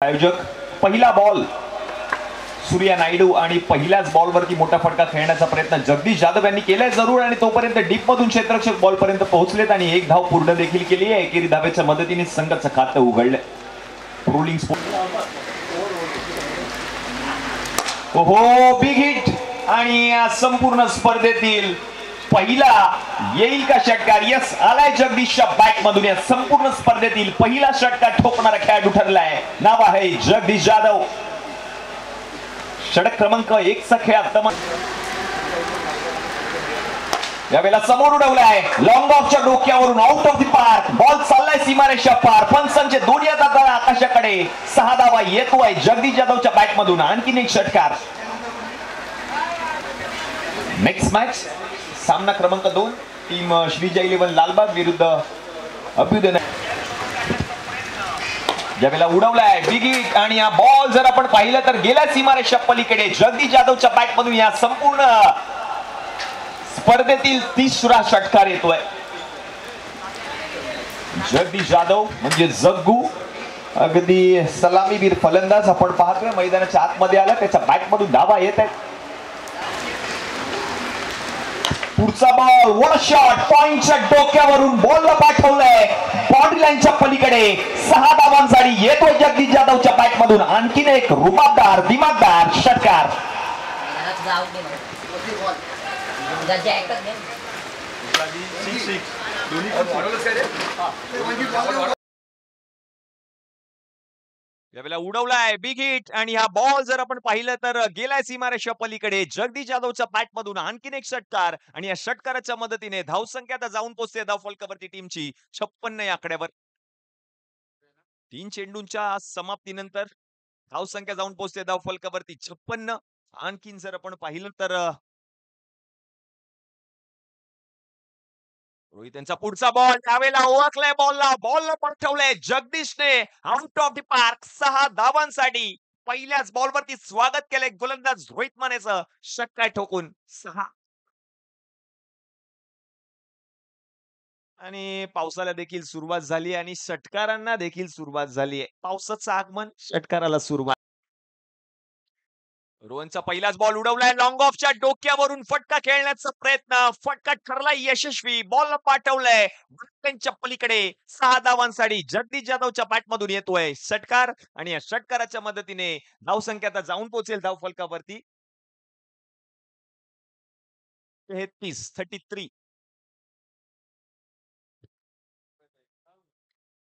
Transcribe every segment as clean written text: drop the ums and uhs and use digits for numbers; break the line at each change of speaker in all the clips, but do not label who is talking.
आयोजक पहिला बॉल सूर्या नायडू आणि पहिल्याच बॉलवरती मोठा फटका खेळण्याचा प्रयत्न जगदीश जाधव यांनी केलाय जरूर आणि तोपर्यंत डीप मधून क्षेत्ररक्षक बॉल पर्यंत पोहोचलेत आणि एक धाव पूर्ण देखील केली आहे. एकेरी धावेच्या मदतीने संघाचं खातं उघडलंय. रोलिंग ओहो बिग हिट आणि संपूर्ण स्पर्धेतील पहिला येईल का षटकार. यस आलाय जगदीशच्या बॅट मधून. या संपूर्ण स्पर्धेतील पहिला षटकार ठोकणारा खेळाडू ठरलाय. नाव आहे जगदीश जाधव. षटक क्रमांक 1 चा खेळ आता यावेळेला समोर उडवलाय. लॉंग ऑफच्या डोक्यावरून out of the park. Ball चाललाय सीमारेषा पार. पंचांचे दोन्ही हातात आकाशाकडे. 6 धावा येतोय जगदीश जाधवच्या बॅट मधून. आणखीन एक षटकार. नेक्स्ट मॅच सामना क्रमांक 2 टीम श्रीजय 11 लालबाग विरुद्ध अभ्युदय. ज्यावेळेला उडवलाय बिग हिट आणि हा बॉल जर आपण पाहिलं तर गेल्या सीमारेषा पलीकडे. जगदीश जाधवच्या बॅट मधून या संपूर्ण स्पर्धेतील 30रा षटकार येतोय. जगदीश जाधव म्हणजे जग्गू, अगदी सलामीवीर फलंदाज आपण पाहतोय. मैदानाच्या आतमध्ये आला, त्याच्या बॅट मधून धावा येत आहेत. पुढचा बॉल वन शॉट पॉइंटच्या डोक्यावरून बॉलला पाठवलंय बाउंड्री लाईनच्या पलीकडे. 6 धावांसाठी येतोय जगदीश जाधवच्या बॅट मधून. आणखीन एक रुबाबदार दिमागदार षटकार. यावेळेला उडवलाय बिग हिट आणि हा बॉल जर आपण पाहिलं तर गेलाय सीमारेषा पलीकडे. जगदीश जाधवच्या बॅट मधून आणखीन एक षटकार आणि या षटकाराच्या मदतीने धावसंख्या आता जाऊन पोहोचते धाव फलकावरती टीमची 56 या आकड्यावर. 3 चेंडूंच्या समाप्तीनंतर धावसंख्या जाऊन पोहोचते धाव फलकावरती 56. आणखीन जर आपण पाहिलं तर रोहित यांचा पुढचा बॉल त्यावेळेला ओळखलाय. बॉलला पाठवलंय जगदीशने आउट ऑफ द पार्क. 6 धावांसाठी पहिल्याच बॉलवरती स्वागत केलंय गोलंदाज रोहित मानेचं. षटकार ठोकून 6. आणि पावसाला देखील सुरुवात झाली आणि षटकारांना देखील सुरुवात झाली आहे. पावसाचं आगमन, षटकाराला सुरुवात. रोहनचा पहिलाच बॉल उडवलाय. लॉंग ऑफच्या डोक्यावरून फटका खेळण्याचा प्रयत्न. फटका ठरलाय यशस्वी. बॉल पाठवलंय त्यांच्या पलीकडे. 6 धावांसाठी जगदीश जाधवच्या बॅट मधून येतोय षटकार आणि या षटकाराच्या मदतीने धावसंख्या आता जाऊन पोहोचेल धाव फलकावरती 33.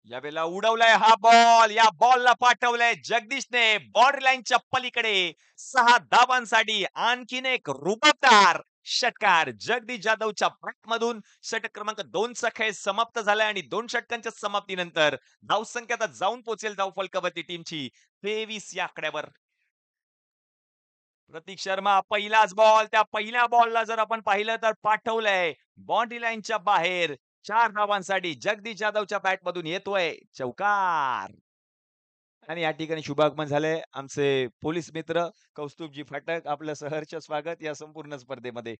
यावेळेला उडवलाय हा बॉल. या बॉलला पाठवलंय जगदीशने बाउंड्री लाईनच्या पलीकडे. 6 धावांसाठी आणखीन एक रुबाबदार षटकार जगदीश जाधवच्या बॅट मधून. षटक क्रमांक 2 चा खेळ समाप्त झालाय आणि 2 षटकांच्या समाप्तीनंतर धावसंख्या आता जाऊन पोहोचेल धाव फलकावरती टीमची 23 या आकड्यावर. प्रतीक शर्मा पहिलाच बॉल. त्या पहिल्या बॉलला जर आपण पाहिलं तर पाठवलंय बाउंड्री लाईनच्या बाहेर. 4 धावांसाठी जगदीश जाधवच्या बॅट मधून येतोय चौकार. आणि या ठिकाणी शुभागमन झाले आमचे पोलीस मित्र कौस्तुभजी फाटक. आपलं सहर्ष स्वागत या संपूर्ण स्पर्धेमध्ये.